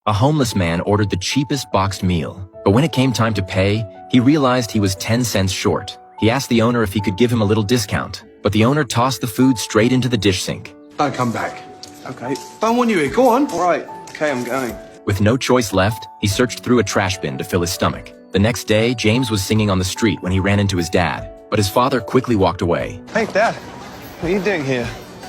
A homeless man ordered the cheapest boxed meal, but when it came time to pay, he realized he was 10 cents short. He asked the owner if he could give him a little discount, but the owner tossed the food straight into the dish sink. Don't come back. Okay. Don't want you here, go on. All right. Okay, I'm going. With no choice left, he searched through a trash bin to fill his stomach. The next day, James was singing on the street when he ran into his dad, but his father quickly walked away. Hey, Dad. What are you doing here?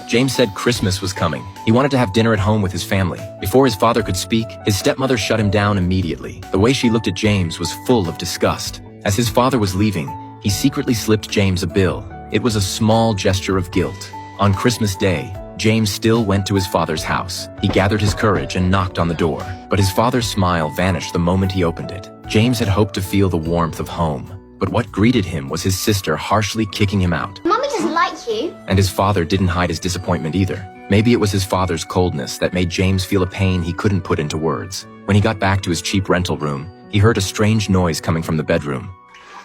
James said Christmas was coming. He wanted to have dinner at home with his family. Before his father could speak, his stepmother shut him down immediately. The way she looked at James was full of disgust. As his father was leaving, he secretly slipped James a bill. It was a small gesture of guilt. On Christmas Day, James still went to his father's house. He gathered his courage and knocked on the door, but his father's smile vanished the moment he opened it. James had hoped to feel the warmth of home, but what greeted him was his sister harshly kicking him out. Mommy doesn't like you. And his father didn't hide his disappointment either. Maybe it was his father's coldness that made James feel a pain he couldn't put into words. When he got back to his cheap rental room, he heard a strange noise coming from the bedroom.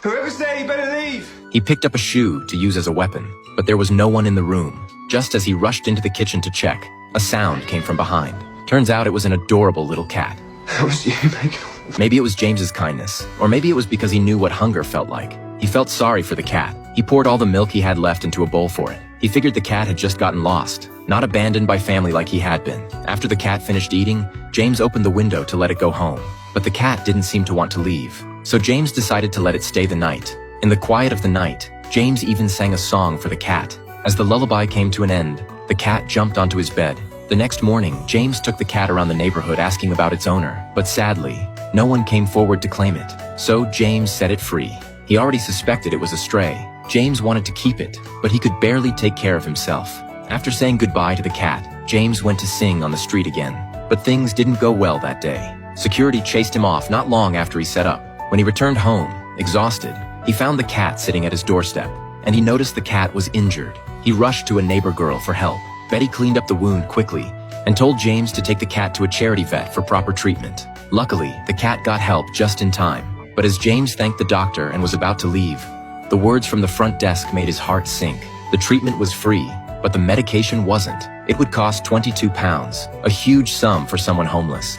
Whoever's there, you better leave. He picked up a shoe to use as a weapon, but there was no one in the room. Just as he rushed into the kitchen to check, a sound came from behind. Turns out it was an adorable little cat. That was you, Megan. Maybe it was James's kindness, or maybe it was because he knew what hunger felt like. He felt sorry for the cat. He poured all the milk he had left into a bowl for it. He figured the cat had just gotten lost, not abandoned by family like he had been. After the cat finished eating, James opened the window to let it go home. But the cat didn't seem to want to leave, so James decided to let it stay the night. In the quiet of the night, James even sang a song for the cat. As the lullaby came to an end, the cat jumped onto his bed. The next morning, James took the cat around the neighborhood asking about its owner, but sadly, no one came forward to claim it. So James set it free. He already suspected it was a stray. James wanted to keep it, but he could barely take care of himself. After saying goodbye to the cat, James went to sing on the street again. But things didn't go well that day. Security chased him off not long after he set up. When he returned home, exhausted, he found the cat sitting at his doorstep, and he noticed the cat was injured. He rushed to a neighbor girl for help. Betty cleaned up the wound quickly and told James to take the cat to a charity vet for proper treatment. Luckily, the cat got help just in time. But as James thanked the doctor and was about to leave, the words from the front desk made his heart sink. The treatment was free, but the medication wasn't. It would cost £22, a huge sum for someone homeless.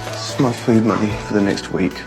This is my food money for the next week.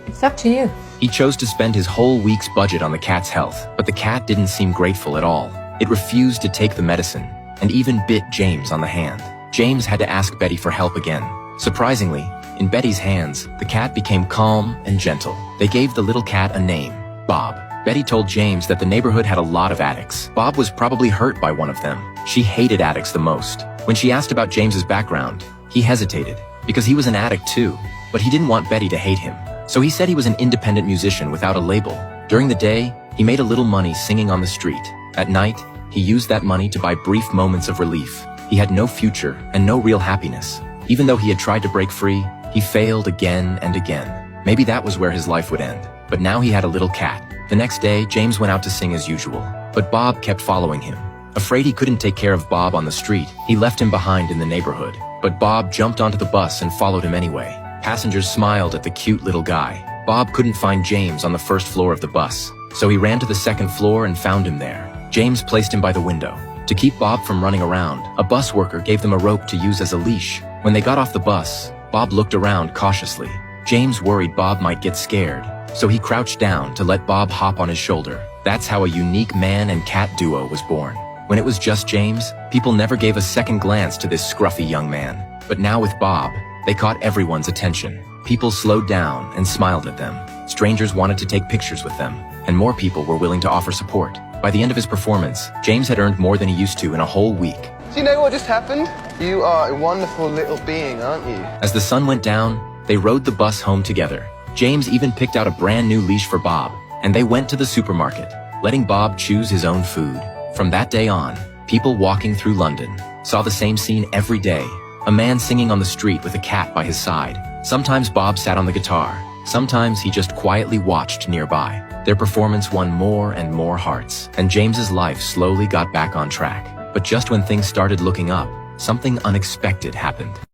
It's up to you. He chose to spend his whole week's budget on the cat's health, but the cat didn't seem grateful at all. It refused to take the medicine, and even bit James on the hand. James had to ask Betty for help again. Surprisingly, in Betty's hands, the cat became calm and gentle. They gave the little cat a name, Bob. Betty told James that the neighborhood had a lot of addicts. Bob was probably hurt by one of them. She hated addicts the most. When she asked about James's background, he hesitated, because he was an addict too, but he didn't want Betty to hate him. So he said he was an independent musician without a label. During the day, he made a little money singing on the street. At night, he used that money to buy brief moments of relief. He had no future and no real happiness. Even though he had tried to break free, he failed again and again. Maybe that was where his life would end. But now he had a little cat. The next day, James went out to sing as usual. But Bob kept following him. Afraid he couldn't take care of Bob on the street, he left him behind in the neighborhood. But Bob jumped onto the bus and followed him anyway. Passengers smiled at the cute little guy. Bob couldn't find James on the first floor of the bus, so he ran to the second floor and found him there. James placed him by the window. To keep Bob from running around, a bus worker gave them a rope to use as a leash. When they got off the bus, Bob looked around cautiously. James worried Bob might get scared, so he crouched down to let Bob hop on his shoulder. That's how a unique man and cat duo was born. When it was just James, people never gave a second glance to this scruffy young man. But now with Bob, they caught everyone's attention. People slowed down and smiled at them. Strangers wanted to take pictures with them, and more people were willing to offer support. By the end of his performance, James had earned more than he used to in a whole week. Do you know what just happened? You are a wonderful little being, aren't you? As the sun went down, they rode the bus home together. James even picked out a brand new leash for Bob, and they went to the supermarket, letting Bob choose his own food. From that day on, people walking through London saw the same scene every day. A man singing on the street with a cat by his side. Sometimes Bob sat on the guitar. Sometimes he just quietly watched nearby. Their performance won more and more hearts, and James's life slowly got back on track. But just when things started looking up, something unexpected happened.